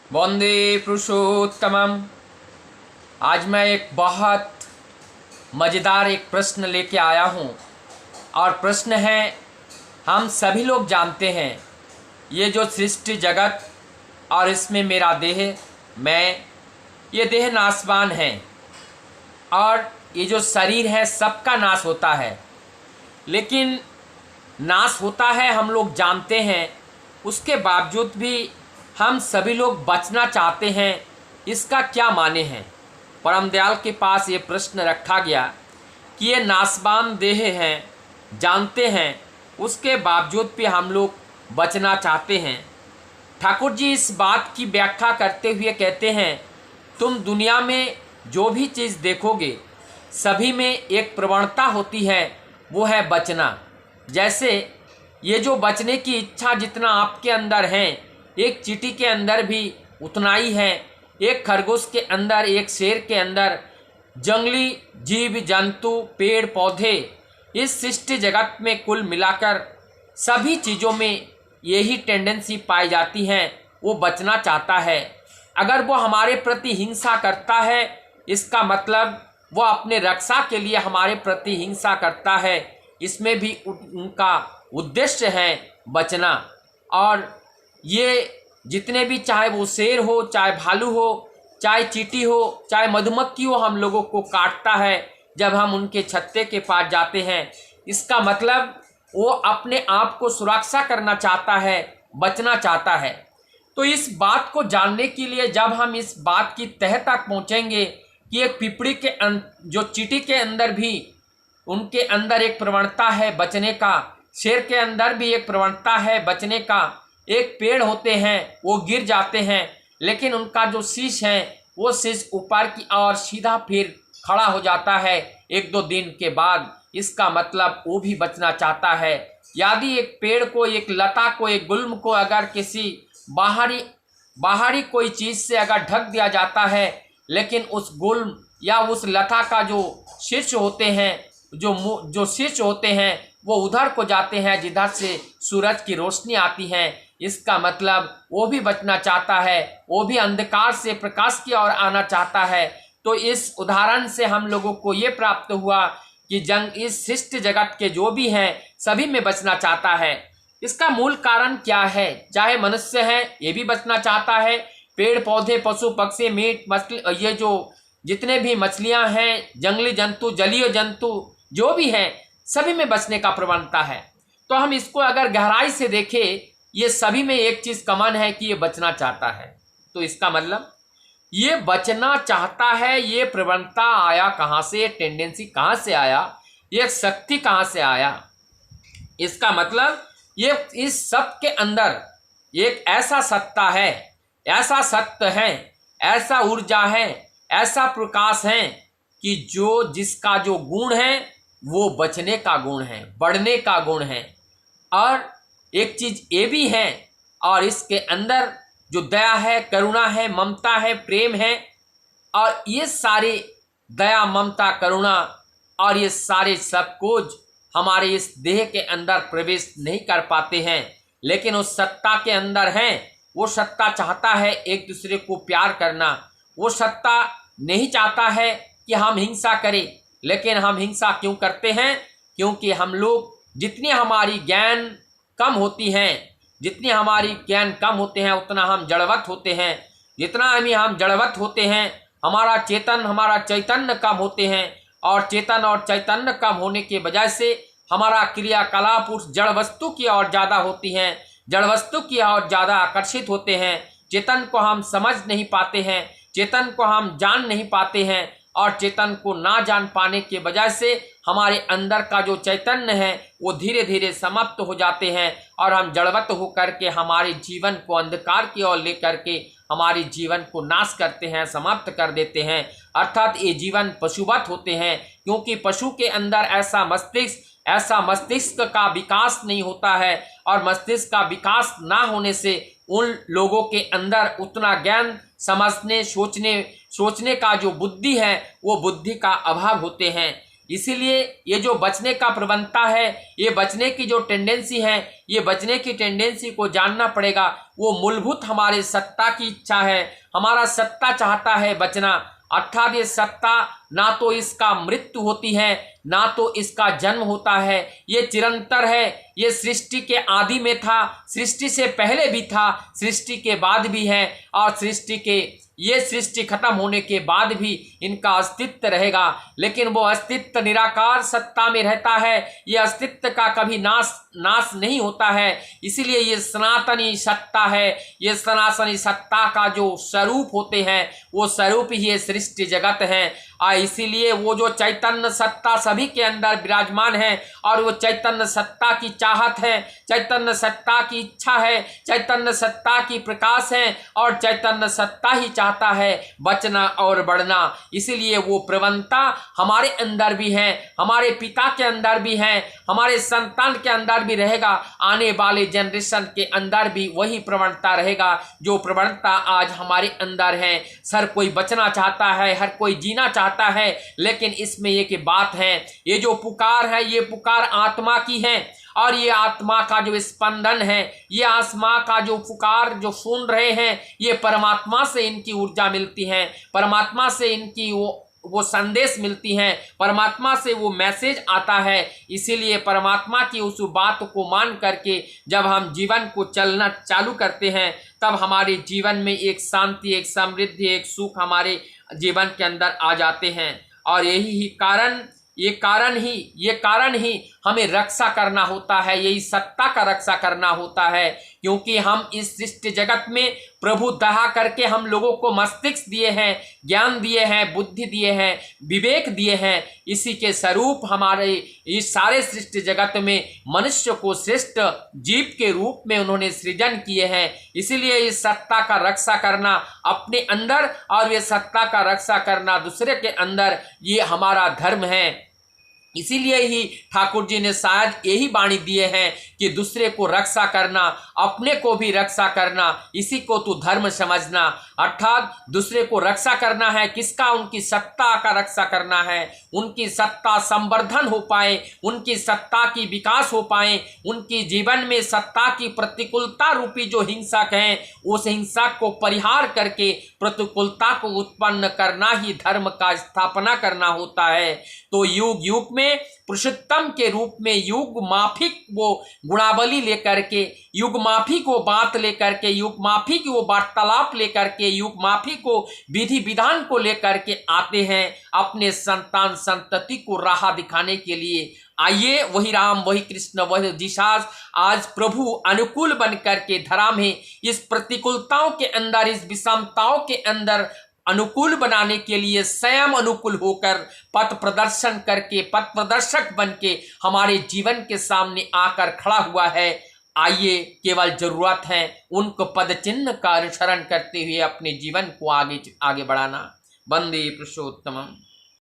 वंदे पुरुषोत्तमम। आज मैं एक बहुत मज़ेदार एक प्रश्न लेके आया हूँ और प्रश्न है, हम सभी लोग जानते हैं ये जो सृष्टि जगत और इसमें मेरा देह, ये देह नाशवान है और ये जो शरीर है सबका नाश होता है। लेकिन नाश होता है हम लोग जानते हैं, उसके बावजूद भी हम सभी लोग बचना चाहते हैं। इसका क्या माने हैं? परम दयाल के पास ये प्रश्न रखा गया कि ये नाशवान देह हैं, जानते हैं, उसके बावजूद भी हम लोग बचना चाहते हैं। ठाकुर जी इस बात की व्याख्या करते हुए कहते हैं, तुम दुनिया में जो भी चीज़ देखोगे सभी में एक प्रवणता होती है, वो है बचना। जैसे ये जो बचने की इच्छा जितना आपके अंदर है, एक चींटी के अंदर भी उतना ही है, एक खरगोश के अंदर, एक शेर के अंदर, जंगली जीव जंतु पेड़ पौधे, इस सृष्टि जगत में कुल मिलाकर सभी चीज़ों में यही टेंडेंसी पाई जाती है, वो बचना चाहता है। अगर वो हमारे प्रति हिंसा करता है, इसका मतलब वो अपने रक्षा के लिए हमारे प्रति हिंसा करता है। इसमें भी उनका उद्देश्य है बचना। और ये जितने भी, चाहे वो शेर हो, चाहे भालू हो, चाहे चींटी हो, चाहे मधुमक्खी हो, हम लोगों को काटता है जब हम उनके छत्ते के पास जाते हैं। इसका मतलब वो अपने आप को सुरक्षा करना चाहता है, बचना चाहता है। तो इस बात को जानने के लिए जब हम इस बात की तह तक पहुँचेंगे कि एक पिपड़ी के जो चींटी के अंदर भी, उनके अंदर एक प्रवणता है बचने का, शेर के अंदर भी एक प्रवणता है बचने का। एक पेड़ होते हैं, वो गिर जाते हैं, लेकिन उनका जो शीश है वो शीश ऊपर की ओर सीधा फिर खड़ा हो जाता है एक दो दिन के बाद। इसका मतलब वो भी बचना चाहता है। यदि एक पेड़ को, एक लता को, एक गुल्म को अगर किसी बाहरी कोई चीज़ से अगर ढक दिया जाता है, लेकिन उस गुल्म या उस लता का जो शीर्ष होते हैं, जो शीर्ष होते हैं, वो उधर को जाते हैं जिधर से सूरज की रोशनी आती है। इसका मतलब वो भी बचना चाहता है, वो भी अंधकार से प्रकाश की ओर आना चाहता है। तो इस उदाहरण से हम लोगों को ये प्राप्त हुआ कि इस सृष्टि जगत के जो भी हैं सभी में बचना चाहता है। इसका मूल कारण क्या है? चाहे मनुष्य है, ये भी बचना चाहता है, पेड़ पौधे, पशु पक्षी, मीट मछली, ये जो जितने भी मछलियां हैं, जंगली जंतु, जलीय जंतु जो भी हैं, सभी में बचने का प्रवणता है। तो हम इसको अगर गहराई से देखें, ये सभी में एक चीज़ कॉमन है कि ये बचना चाहता है। तो इसका मतलब ये बचना चाहता है, ये प्रवणता आया कहाँ से, ये टेंडेंसी कहाँ से आया, ये शक्ति कहाँ से आया? इसका मतलब ये इस सब के अंदर एक ऐसा सत्ता है, ऐसा सत्य है, ऐसा ऊर्जा है, ऐसा प्रकाश है कि जिसका जो गुण है वो बचने का गुण है, बढ़ने का गुण है। और एक चीज़ ये भी है, और इसके अंदर जो दया है, करुणा है, ममता है, प्रेम है, और ये सारे दया, ममता, करुणा और ये सारे सब कुछ हमारे इस देह के अंदर प्रवेश नहीं कर पाते हैं, लेकिन उस सत्ता के अंदर हैं। वो सत्ता चाहता है एक दूसरे को प्यार करना, वो सत्ता नहीं चाहता है कि हम हिंसा करें। लेकिन हम हिंसा क्यों करते हैं? क्योंकि हम लोग जितनी हमारी ज्ञान कम होती हैं, जितनी हमारी ज्ञान कम होते हैं, उतना हम जड़वत होते हैं। जितना हम जड़वत होते हैं, हमारा चैतन्य कम होते हैं, और चेतन और चैतन्य कम होने के वजह से हमारा क्रियाकलाप उस जड़ वस्तु की ओर ज़्यादा होती हैं, जड़ वस्तु की ओर ज़्यादा आकर्षित होते हैं। चेतन को हम समझ नहीं पाते हैं, चेतन को हम जान नहीं पाते हैं, और चेतन को ना जान पाने के वजह से हमारे अंदर का जो चैतन्य है वो धीरे धीरे समाप्त हो जाते हैं, और हम जड़वत होकर के हमारे जीवन को अंधकार की ओर लेकर के हमारे जीवन को नाश करते हैं, समाप्त कर देते हैं। अर्थात ये जीवन पशुवत होते हैं, क्योंकि पशु के अंदर ऐसा मस्तिष्क का विकास नहीं होता है, और मस्तिष्क का विकास ना होने से उन लोगों के अंदर उतना ज्ञान, समझने, सोचने का जो बुद्धि है वो बुद्धि का अभाव होते हैं। इसीलिए ये जो बचने का प्रवणता है, ये बचने की जो टेंडेंसी है, ये बचने की टेंडेंसी को जानना पड़ेगा। वो मूलभूत हमारे सत्ता की इच्छा है, हमारा सत्ता चाहता है बचना, अर्थात ये सत्ता ना तो इसका मृत्यु होती है, ना तो इसका जन्म होता है, ये चिरंतर है। ये सृष्टि के आदि में था, सृष्टि से पहले भी था, सृष्टि के बाद भी है, और ये सृष्टि खत्म होने के बाद भी इनका अस्तित्व रहेगा। लेकिन वो अस्तित्व निराकार सत्ता में रहता है, ये अस्तित्व का कभी नाश नहीं होता है। इसीलिए ये सनातनी सत्ता है, ये सनातनी सत्ता का जो स्वरूप होते हैं वो स्वरूप ही ये सृष्टि जगत है। इसीलिए वो जो चैतन्य सत्ता सभी के अंदर विराजमान है, और वो चैतन्य सत्ता की चाहत है, चैतन्य सत्ता की इच्छा है, चैतन्य सत्ता की प्रकाश है, और चैतन्य सत्ता ही चाहता है बचना और बढ़ना। इसीलिए वो प्रवणता हमारे अंदर भी है, हमारे पिता के अंदर भी है, हमारे संतान के अंदर भी रहेगा, आने वाले जनरेशन के अंदर भी वही प्रवणता रहेगा जो प्रवणता आज हमारे अंदर है। हर कोई बचना चाहता है, हर कोई जीना चाहता है, लेकिन इसमें एक बात है, ये जो पुकार है ये पुकार आत्मा की है, और ये आत्मा का जो स्पंदन है, ये आत्मा का जो पुकार जो सुन रहे हैं, ये परमात्मा से इनकी ऊर्जा मिलती है, परमात्मा से इनकी वो संदेश मिलती हैं, परमात्मा से वो मैसेज आता है। इसीलिए परमात्मा की उस बात को मान करके जब हम जीवन को चलना चालू करते हैं, तब हमारे जीवन में एक शांति, एक समृद्धि, एक सुख हमारे जीवन के अंदर आ जाते हैं। और ये कारण ही हमें रक्षा करना होता है, यही सत्ता का रक्षा करना होता है। क्योंकि हम इस सृष्टि जगत में प्रभु दया करके हम लोगों को मस्तिष्क दिए हैं, ज्ञान दिए हैं, बुद्धि दिए हैं, विवेक दिए हैं। इसी के स्वरूप हमारे इस सारे सृष्टि जगत में मनुष्य को श्रेष्ठ जीव के रूप में उन्होंने सृजन किए हैं। इसीलिए इस सत्ता का रक्षा करना अपने अंदर, और ये सत्ता का रक्षा करना दूसरे के अंदर, ये हमारा धर्म है। इसीलिए ही ठाकुर जी ने शायद यही वाणी दिए हैं कि दूसरे को रक्षा करना, अपने को भी रक्षा करना, इसी को तू धर्म समझना। अर्थात दूसरे को रक्षा करना है, किसका? उनकी सत्ता का रक्षा करना है, उनकी सत्ता संवर्धन हो पाए, उनकी सत्ता की विकास हो पाए, उनकी जीवन में सत्ता की प्रतिकूलता रूपी जो हिंसक हैं, उस हिंसा को परिहार करके प्रतिकूलता को उत्पन्न करना ही धर्म का स्थापना करना होता है। तो युग युग में पुरुषोत्तम के रूप में युग माफिक वो गुणावली लेकर के, युग माफी को बात लेकर के, युग माफी की वो वार्तालाप लेकर के, युग माफी को विधि विधान को लेकर के आते हैं अपने संतान संतति को राह दिखाने के लिए। आइए वही राम, वही कृष्ण, वही जिसास आज प्रभु अनुकूल बन करके धरा में इस प्रतिकूलताओं के अंदर, इस विषमताओं के अंदर अनुकूल बनाने के लिए स्वयं अनुकूल होकर पथ प्रदर्शन करके, पथ प्रदर्शक बन के हमारे जीवन के सामने आकर खड़ा हुआ है। आइए, केवल जरूरत है उनको पद चिन्ह का अनुसरण करते हुए अपने जीवन को आगे बढ़ाना। वंदे पुरुषोत्तमम्।